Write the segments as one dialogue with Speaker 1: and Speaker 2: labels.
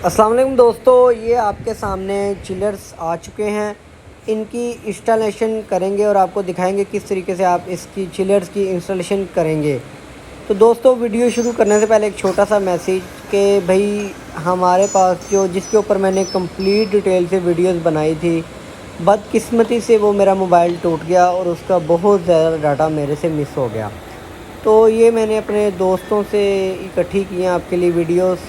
Speaker 1: अस्सलाम वालेकुम दोस्तों, ये आपके सामने चिलर्स आ चुके हैं। इनकी इंस्टॉलेशन करेंगे और आपको दिखाएंगे किस तरीके से आप इसकी चिलर्स की इंस्टॉलेशन करेंगे। तो दोस्तों, वीडियो शुरू करने से पहले एक छोटा सा मैसेज कि भाई हमारे पास जिसके ऊपर मैंने कंप्लीट डिटेल से वीडियोस बनाई थी, बदकिस्मती से वो मेरा मोबाइल टूट गया और उसका बहुत ज़्यादा डाटा मेरे से मिस हो गया। तो ये मैंने अपने दोस्तों से इकट्ठी की हैं आपके लिए वीडियोस।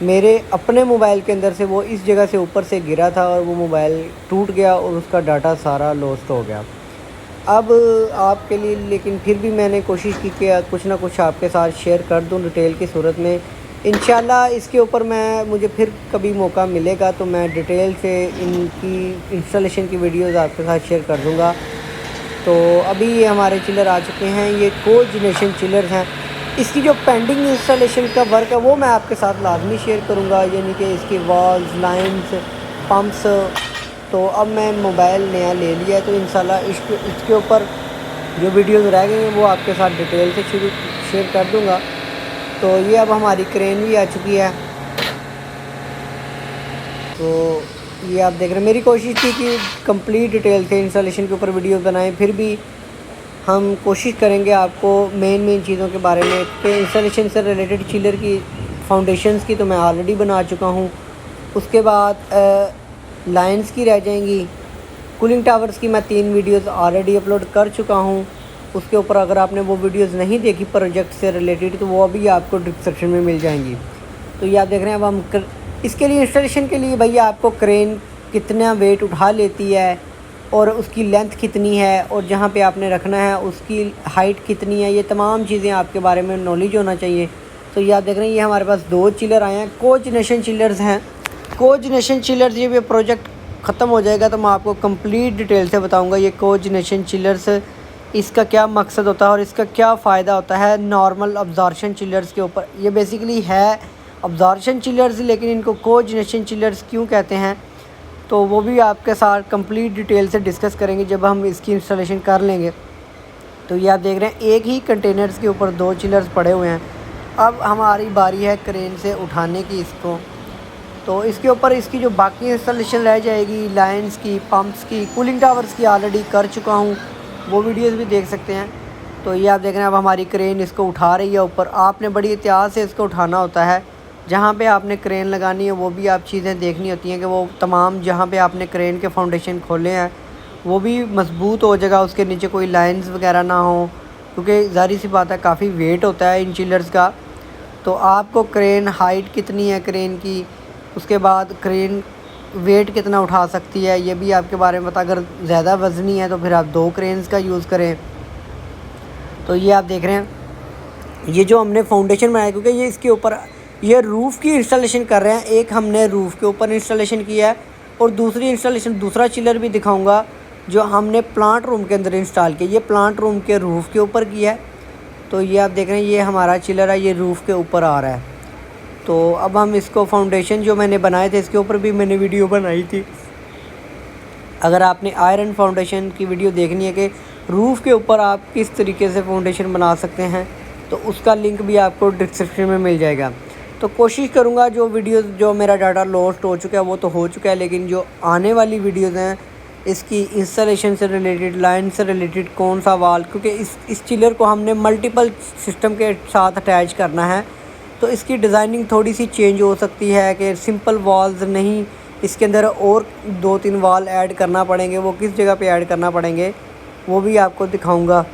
Speaker 1: मेरे अपने मोबाइल के अंदर से वो इस जगह से ऊपर से गिरा था और वो मोबाइल टूट गया और उसका डाटा सारा लॉस्ट हो गया। अब आपके लिए लेकिन फिर भी मैंने कोशिश की कि कुछ ना कुछ आपके साथ शेयर कर दूं डिटेल की सूरत में। इंशाल्लाह इसके ऊपर मुझे फिर कभी मौका मिलेगा तो मैं डिटेल से इनकी इंस्टॉलेशन की वीडियोस आपके साथ शेयर कर दूंगा। तो अभी ये हमारे चिलर आ चुके हैं, ये कोऑर्डिनेशन चिलर्स हैं। इसकी जो पेंडिंग इंस्टॉलेशन का वर्क है वो मैं आपके साथ लाजमी शेयर करूंगा, यानी कि इसकी वॉल्स, लाइंस, पंप्स। तो अब मैं मोबाइल नया ले लिया है तो इंशाल्लाह इसके ऊपर जो वीडियोस रह गई हैं वो आपके साथ डिटेल से शेयर कर दूंगा। तो ये अब हमारी क्रेन भी आ चुकी है। तो ये आप देख रहे हैं, मेरी कोशिश थी कि कंप्लीट डिटेल से इंस्टॉलेशन के ऊपर वीडियो बनाएं, फिर भी हम कोशिश करेंगे आपको मेन चीज़ों के बारे में कि इंस्टॉलेशन से रिलेटेड चिलर की फाउंडेशंस की तो मैं ऑलरेडी बना चुका हूँ। उसके बाद लाइंस की रह जाएंगी। कूलिंग टावर्स की मैं 3 वीडियोस ऑलरेडी अपलोड कर चुका हूँ। उसके ऊपर अगर आपने वो वीडियोस नहीं देखी प्रोजेक्ट से रिलेटेड तो वो अभी आपको डिस्क्रिप्शन में मिल जाएंगी। तो ये आप देख रहे हैं। अब हम इसके लिए इंस्टॉलेशन के लिए भैया आपको क्रेन कितना वेट उठा लेती है और उसकी लेंथ कितनी है और जहाँ पे आपने रखना है उसकी हाइट कितनी है, ये तमाम चीज़ें आपके बारे में नॉलेज होना चाहिए। तो ये आप देख रहे हैं, ये हमारे पास 2 चिलर आए हैं, कोऑर्डिनेशन चिलर्स हैं। कोऑर्डिनेशन चिलर्स, ये प्रोजेक्ट ख़त्म हो जाएगा तो मैं आपको कंप्लीट डिटेल से बताऊंगा ये कोऑर्डिनेशन चिलर्स, इसका क्या मकसद होता है और इसका क्या फ़ायदा होता है नॉर्मल अब्जॉर्प्शन चिलर्स के ऊपर। ये बेसिकली है अब्जॉर्प्शन चिलर्स, लेकिन इनको कोऑर्डिनेशन चिलर्स क्यों कहते हैं तो वो भी आपके साथ कंप्लीट डिटेल से डिस्कस करेंगे जब हम इसकी इंस्टॉलेशन कर लेंगे। तो ये आप देख रहे हैं, एक ही कंटेनर्स के ऊपर 2 चिलर्स पड़े हुए हैं। अब हमारी बारी है क्रेन से उठाने की इसको। तो इसके ऊपर इसकी जो बाकी इंस्टॉलेशन रह जाएगी, लाइंस की, पंप्स की, कूलिंग टावर्स की ऑलरेडी कर चुका हूँ, वो वीडियोस भी देख सकते हैं। तो ये आप देख रहे हैं, अब हमारी क्रेन इसको उठा रही है ऊपर। आपने बड़ी एहतियात से इसको उठाना होता है। जहाँ पे आपने क्रेन लगानी है वो भी आप चीज़ें देखनी होती हैं कि वो तमाम जहाँ पे आपने क्रेन के फाउंडेशन खोले हैं वो भी मजबूत हो जाएगा, उसके नीचे कोई लाइंस वगैरह ना हो, क्योंकि ज़ाहिर सी बात है काफ़ी वेट होता है इन चिलर्स का। तो आपको क्रेन हाइट कितनी है क्रेन की, उसके बाद क्रेन वेट कितना उठा सकती है, ये भी आपके बारे में पता। अगर ज़्यादा वज़नी है तो फिर आप 2 क्रेन्स का यूज़ करें। तो ये आप देख रहे हैं, ये जो हमने फाउंडेशन बनाया, क्योंकि ये इसके ऊपर ये रूफ़ की इंस्टॉलेशन कर रहे हैं। एक हमने रूफ़ के ऊपर इंस्टॉलेशन किया है और दूसरी इंस्टॉलेशन, दूसरा चिलर भी दिखाऊंगा जो हमने प्लांट रूम के अंदर इंस्टॉल किया। ये प्लांट रूम के रूफ़ के ऊपर किया है। तो ये आप देख रहे हैं, ये हमारा चिलर है, ये रूफ़ के ऊपर आ रहा है। तो अब हम इसको फाउंडेशन जो मैंने बनाए थे इसके ऊपर भी मैंने वीडियो बनाई थी। अगर आपने आयरन फाउंडेशन की वीडियो देखनी है कि रूफ़ के ऊपर आप किस तरीके से फाउंडेशन बना सकते हैं तो उसका लिंक भी आपको डिस्क्रिप्शन में मिल जाएगा। तो कोशिश करूँगा जो मेरा डाटा लॉस्ट हो चुका है वो तो हो चुका है, लेकिन जो आने वाली वीडियोस हैं इसकी इंस्टॉलेशन से रिलेटेड, लाइन से रिलेटेड, कौन सा वाल, क्योंकि इस चिलर को हमने मल्टीपल सिस्टम के साथ अटैच करना है तो इसकी डिज़ाइनिंग थोड़ी सी चेंज हो सकती है कि सिंपल वॉल्स नहीं, इसके अंदर और 2-3 वाल ऐड करना पड़ेंगे। वो किस जगह पे ऐड करना पड़ेंगे वो भी आपको दिखाऊंगा।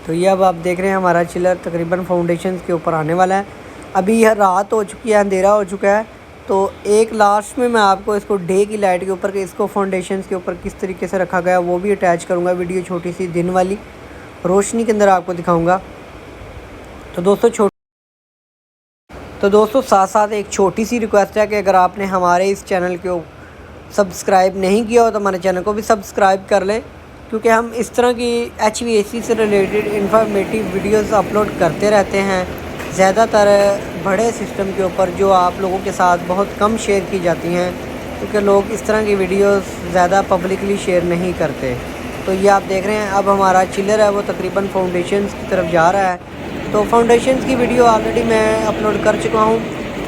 Speaker 1: तो ये अब आप देख रहे हैं, हमारा चिलर तकरीबन फाउंडेशन के ऊपर आने वाला है। अभी यह रात हो चुकी है, अंधेरा हो चुका है। तो एक लास्ट में मैं आपको इसको डे की लाइट के ऊपर इसको फाउंडेशन के ऊपर किस तरीके से रखा गया वो भी अटैच करूँगा। वीडियो छोटी सी दिन वाली रोशनी के अंदर आपको दिखाऊँगा। तो दोस्तों साथ साथ एक छोटी सी रिक्वेस्ट है कि अगर आपने हमारे इस चैनल को सब्सक्राइब नहीं किया हो तो हमारे चैनल को भी सब्सक्राइब कर लें, क्योंकि हम इस तरह की HVAC से रिलेटेड इंफॉर्मेटिव वीडियोस अपलोड करते रहते हैं, ज़्यादातर बड़े सिस्टम के ऊपर जो आप लोगों के साथ बहुत कम शेयर की जाती हैं, क्योंकि लोग इस तरह की वीडियोस ज़्यादा पब्लिकली शेयर नहीं करते। तो ये आप देख रहे हैं, अब हमारा चिलर है वो तकरीबन फाउंडेशंस की तरफ जा रहा है। तो फाउंडेशंस की वीडियो ऑलरेडी मैं अपलोड कर चुका हूँ।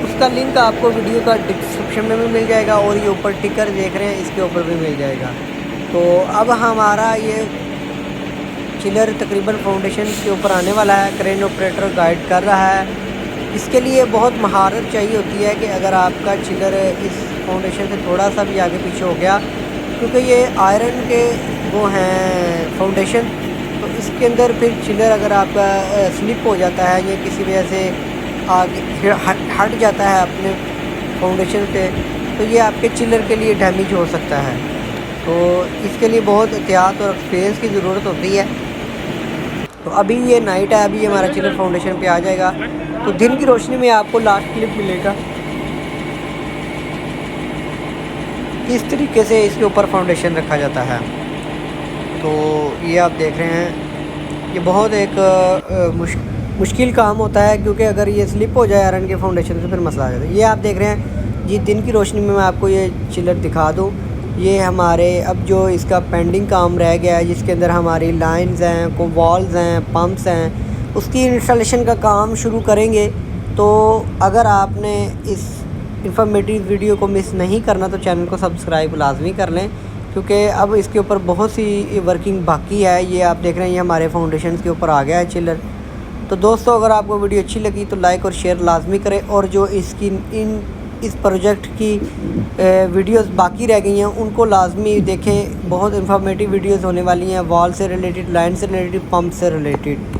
Speaker 1: اس کا لنک آپ کو ویڈیو کا ڈسکرپشن میں بھی مل جائے گا، اور یہ اوپر ٹکر دیکھ رہے ہیں اس کے اوپر بھی مل جائے گا۔ تو اب ہمارا یہ چلر تقریباً فاؤنڈیشن کے اوپر آنے والا ہے، کرین آپریٹر گائیڈ کر رہا ہے۔ اس کے لیے بہت مہارت چاہیے ہوتی ہے کہ اگر آپ کا چلر اس فاؤنڈیشن سے تھوڑا سا بھی آگے پیچھے ہو گیا، کیونکہ یہ آئرن کے وہ ہیں فاؤنڈیشن، تو اس کے اندر پھر چلر اگر آپ کا سلپ ہو جاتا ہے یا کسی وجہ سے آگے ہٹ جاتا ہے اپنے فاؤنڈیشن سے، تو یہ آپ کے چلر کے لیے ڈیمیج ہو سکتا ہے۔ تو اس کے لیے بہت احتیاط اور ایکسپیرینس کی ضرورت ہوتی ہے۔ تو ابھی یہ نائٹ ہے، ابھی یہ ہمارا چلر فاؤنڈیشن پہ آ جائے گا، تو دن کی روشنی میں آپ کو لاسٹ کلپ ملے گا کس طریقے سے اس کے اوپر فاؤنڈیشن رکھا جاتا ہے۔ تو یہ آپ دیکھ رہے ہیں، یہ بہت ایک مشکل کام ہوتا ہے، کیونکہ اگر یہ سلپ ہو جائے آئرن کے فاؤنڈیشن سے پھر مسئلہ آ جاتا ہے۔ یہ آپ دیکھ رہے ہیں جی، دن کی روشنی میں آپ کو یہ چلر دکھا دوں، یہ ہمارے اب جو اس کا پینڈنگ کام رہ گیا ہے، جس کے اندر ہماری لائنز ہیں، کو والز ہیں، پمپس ہیں، اس کی انسٹالیشن کا کام شروع کریں گے۔ تو اگر آپ نے اس انفارمیٹیو ویڈیو کو مس نہیں کرنا تو چینل کو سبسکرائب لازمی کر لیں، کیونکہ اب اس کے اوپر بہت سی ورکنگ باقی ہے۔ یہ آپ دیکھ رہے ہیں، یہ ہمارے فاؤنڈیشنز کے اوپر آ گیا ہے چلر۔ تو دوستو، اگر آپ کو ویڈیو اچھی لگی تو لائک اور شیئر لازمی کریں، اور جو اس پروجیکٹ کی ویڈیوز باقی رہ گئی ہیں ان کو لازمی دیکھیں، بہت انفارمیٹیو ویڈیوز ہونے والی ہیں، وال سے ریلیٹڈ، لائن سے ریلیٹڈ، پمپ سے ریلیٹڈ۔